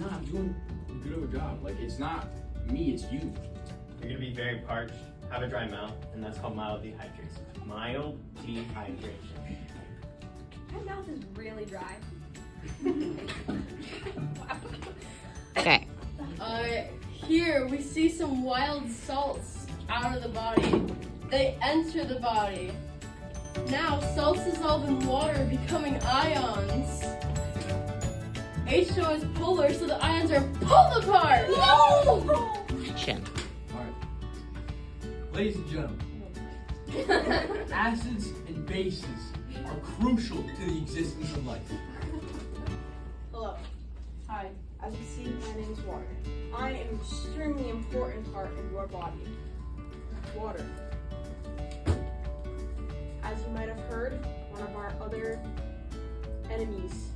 not doing good of a job. Like, it's not me, it's you. You're gonna be very parched, have a dry mouth, and that's called mild dehydration. Mild dehydration. My mouth is really dry. Okay. Here we see some wild salts out of the body. They enter the body. Now salts dissolve in water, becoming ions. H2O is polar, so the ions are pulled apart. No! Action. Alright. Ladies and gentlemen, acids and bases are crucial to the existence of life. Hello. Hi. As you see, my name is Water. I am an extremely important part of your body. Water. As you might have heard, one of our other enemies.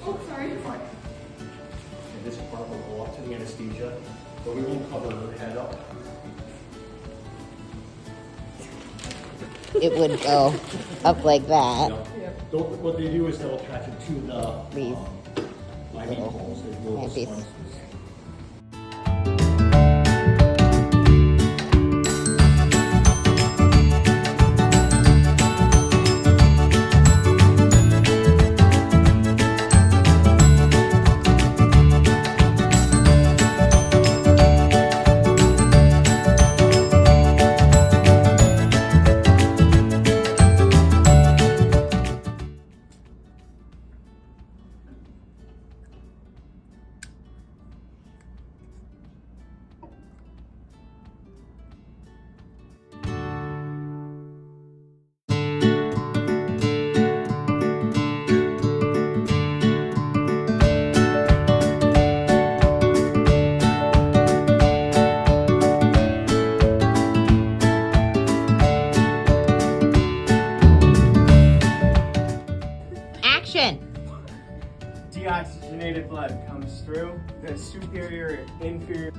Oh, sorry. Fine. And this part will go up to the anesthesia, but we won't cover her head up. It would go up like that. What they do is they'll attach it to the These IV holes. They will handpiece. sponge. Action. Deoxygenated blood comes through the superior and inferior.